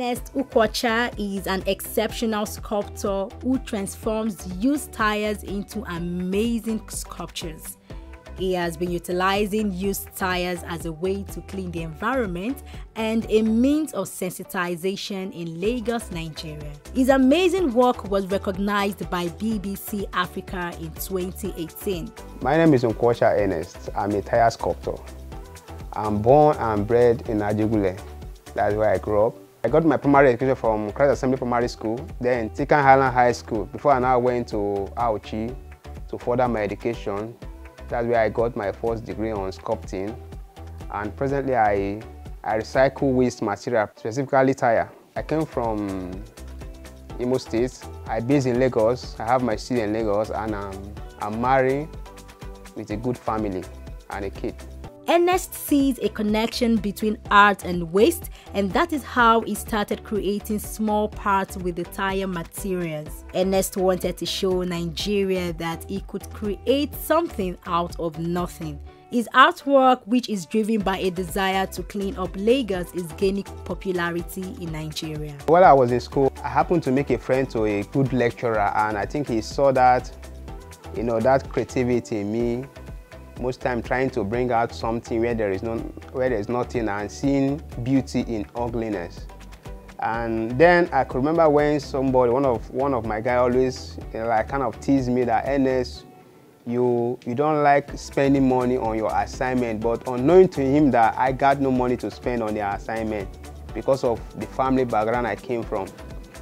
Ernest Nkwocha is an exceptional sculptor who transforms used tires into amazing sculptures. He has been utilizing used tires as a way to clean the environment and a means of sensitization in Lagos, Nigeria. His amazing work was recognized by BBC Africa in 2018. My name is Nkwocha Ernest. I'm a tire sculptor. I'm born and bred in Ajigule. That's where I grew up. I got my primary education from Christ Assembly Primary School, then Tikan Highland High School, before I now went to Auchi to further my education. That's where I got my first degree on sculpting. And presently I recycle waste material, specifically tire. I came from Imo State. I based in Lagos. I have my studio in Lagos, and I'm married with a good family and a kid. Ernest sees a connection between art and waste, and that is how he started creating small parts with the tire materials. Ernest wanted to show Nigeria that he could create something out of nothing. His artwork, which is driven by a desire to clean up Lagos, is gaining popularity in Nigeria. While I was in school, I happened to make a friend to a good lecturer, and I think he saw that, that creativity in me. Most time trying to bring out something where there is nothing, and seeing beauty in ugliness. And then I could remember when somebody, one of my guys always kind of teased me that, Ernest, you don't like spending money on your assignment, but unknowing to him that I got no money to spend on the assignment because of the family background I came from.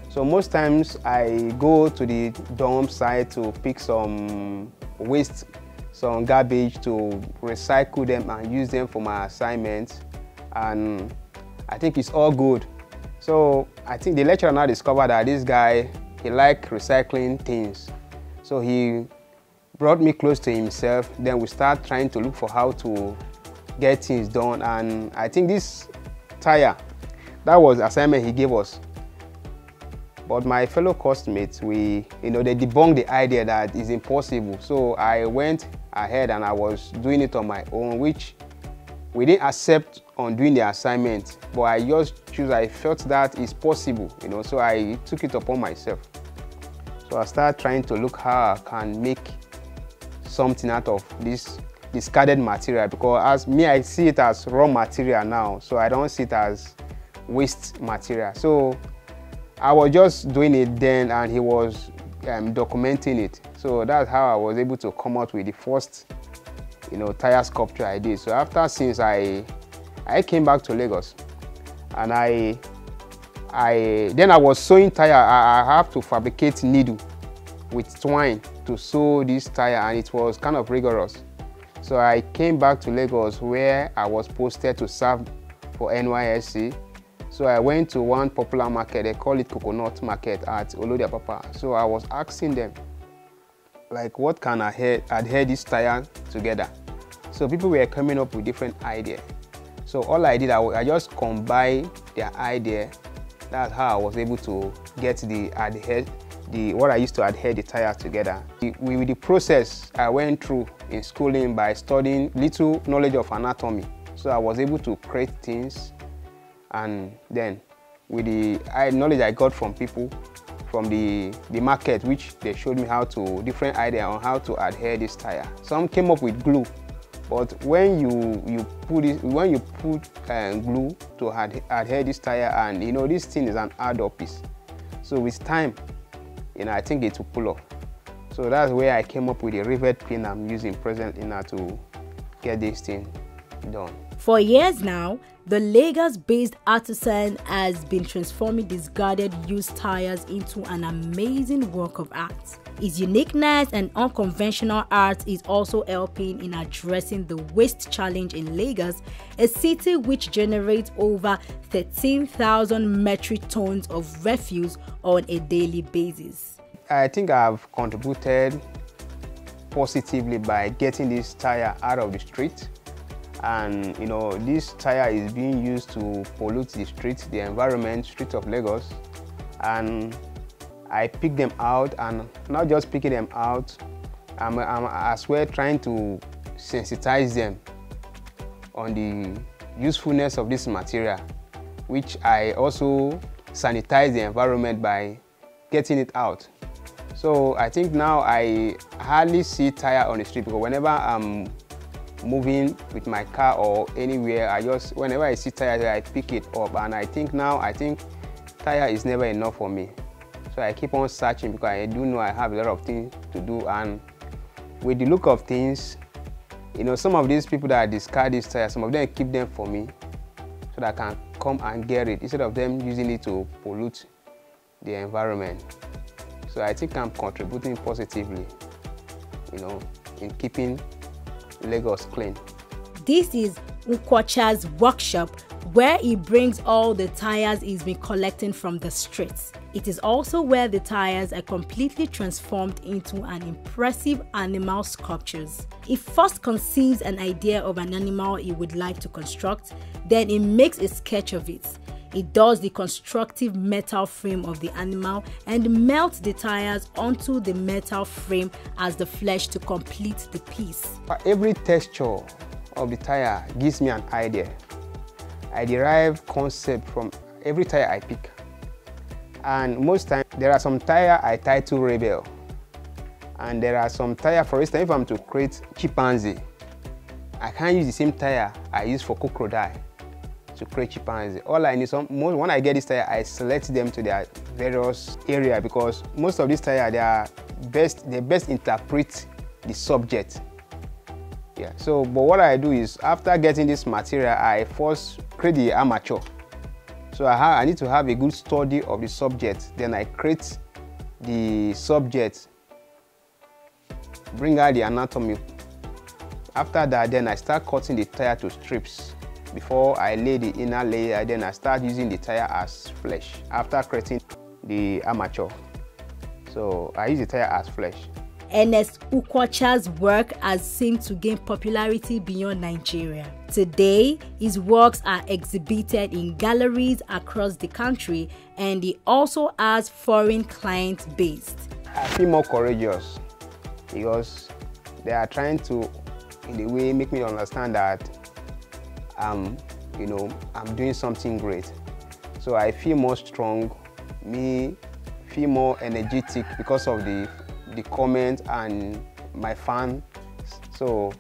So most times I go to the dump site to pick some waste, some garbage, to recycle them and use them for my assignments, and I think it's all good. So I think the lecturer now discovered that this guy, he liked recycling things. So he brought me close to himself. Then we start trying to look for how to get things done, and I think this tire, that was the assignment he gave us. But my fellow classmates, they debunked the idea that it's impossible. So I went ahead and I was doing it on my own, which we didn't accept on doing the assignment. But I felt that it's possible, so I took it upon myself. So I started trying to look how I can make something out of this discarded material, because as me, I see it as raw material now, so I don't see it as waste material. So I was just doing it then, and he was documenting it. So that's how I was able to come out with the first, tire sculpture I did. So since I came back to Lagos, and then I was sewing tire. I have to fabricate needle with twine to sew this tire, and it was kind of rigorous. So I came back to Lagos, where I was posted to serve for NYSC. So I went to one popular market, they call it Coconut Market at Olodiapapa. So I was asking them, like, what can I adhere this tire together? So people were coming up with different ideas. So all I did, I just combined their idea. That's how I was able to get what I used to adhere the tire together. With the process I went through in schooling by studying little knowledge of anatomy. So I was able to create things. And then with the knowledge I got from people, from the market, which they showed me different ideas on how to adhere this tire. Some came up with glue, but when you put glue to adhere this tire, and this thing is an hard piece. So with time, I think it will pull off. So that's where I came up with the rivet pin I'm using presently now to get this thing done. For years now, the Lagos-based artisan has been transforming discarded used tires into an amazing work of art. His uniqueness and unconventional art is also helping in addressing the waste challenge in Lagos, a city which generates over 13,000 metric tons of refuse on a daily basis. I think I've contributed positively by getting this tire out of the street. And this tire is being used to pollute the streets, the environment, streets of Lagos. And I pick them out, and not just picking them out, I'm as well trying to sensitize them on the usefulness of this material, which I also sanitize the environment by getting it out. So I think now I hardly see tire on the street, because whenever I'm moving with my car or anywhere, whenever I see tire, I pick it up. And I think tire is never enough for me. So I keep on searching, because I do know I have a lot of things to do. And with the look of things, some of these people that discard these tires, some of them keep them for me so that I can come and get it, instead of them using it to pollute the environment. So I think I'm contributing positively, in keeping Lagos clean. This is Nkwocha's workshop, where he brings all the tires he's been collecting from the streets. It is also where the tires are completely transformed into an impressive animal sculptures. He first conceives an idea of an animal he would like to construct, then he makes a sketch of it. He does the constructive metal frame of the animal and melts the tires onto the metal frame as the flesh to complete the piece. Every texture of the tire gives me an idea. I derive concept from every tire I pick. And most times, there are some tire I title Rebel. And there are some tire, for instance, if I'm to create chimpanzee, I can't use the same tire I use for crocodile to create chimpanzee. All I need, when I get this tire, I select them to their various area, because most of these tire, they best interpret the subject. Yeah. So, but what I do is, after getting this material, I first create the armature. So I need to have a good study of the subject. Then I create the subject, bring out the anatomy. After that, then I start cutting the tire to strips. Before I lay the inner layer, then I start using the tire as flesh. After creating the armature, so I use the tire as flesh. Ernest Nkwocha's work has seemed to gain popularity beyond Nigeria. Today, his works are exhibited in galleries across the country, and he also has foreign clients based. I feel more courageous, because they are trying to, in a way, make me understand that I'm doing something great. So I feel more strong, feel more energetic because of the comment and my fans. So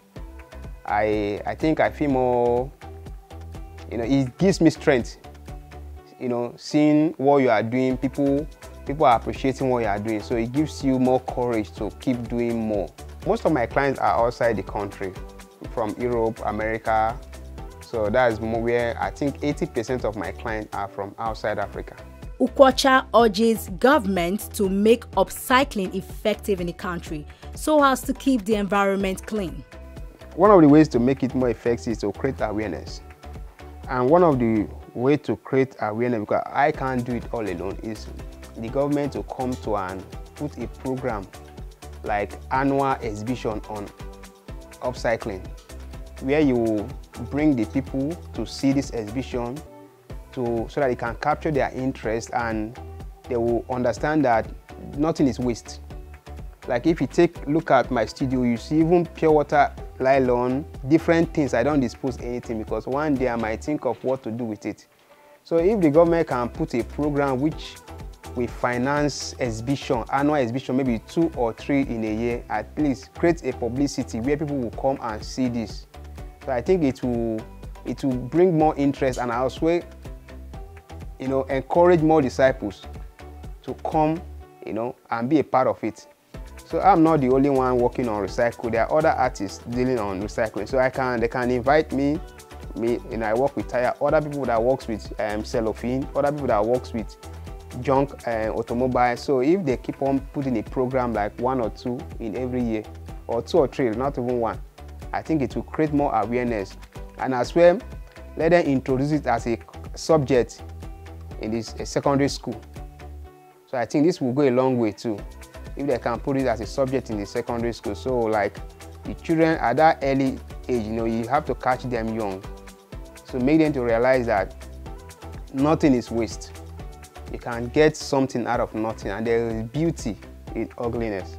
I think I feel more, it gives me strength, seeing what you are doing, people are appreciating what you are doing, so it gives you more courage to keep doing more. Most of my clients are outside the country, from Europe, America, so that's where I think 80% of my clients are from outside Africa. Nkwocha urges government to make upcycling effective in the country so as to keep the environment clean. One of the ways to make it more effective is to create awareness. And one of the ways to create awareness, because I can't do it all alone, is the government to come to and put a program like annual exhibition on upcycling, where you bring the people to see this exhibition so that they can capture their interest, and they will understand that nothing is waste. Like if you look at my studio, you see even pure water, nylon, different things. I don't dispose anything, because one day I might think of what to do with it. So if the government can put a program which we finance exhibition, annual exhibition, maybe 2 or 3 in a year, at least create a publicity where people will come and see this. So I think it will bring more interest, and also encourage more disciples to come, and be a part of it. So I'm not the only one working on recycle. There are other artists dealing on recycling. So they can invite me, I work with tire, other people that works with cellophane, other people that works with junk automobiles. So if they keep on putting a program like 1 or 2 in every year, or 2 or 3, not even 1, I think it will create more awareness. And as well, let them introduce it as a subject in this secondary school. So I think this will go a long way too, if they can put it as a subject in the secondary school. So like the children at that early age, you have to catch them young. So make them to realize that nothing is waste. You can get something out of nothing, and there is beauty in ugliness.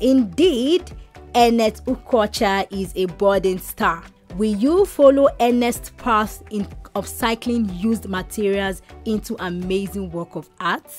Indeed, Ernest Nkwocha is a budding star. Will you follow Ernest's path in upcycling used materials into amazing work of art?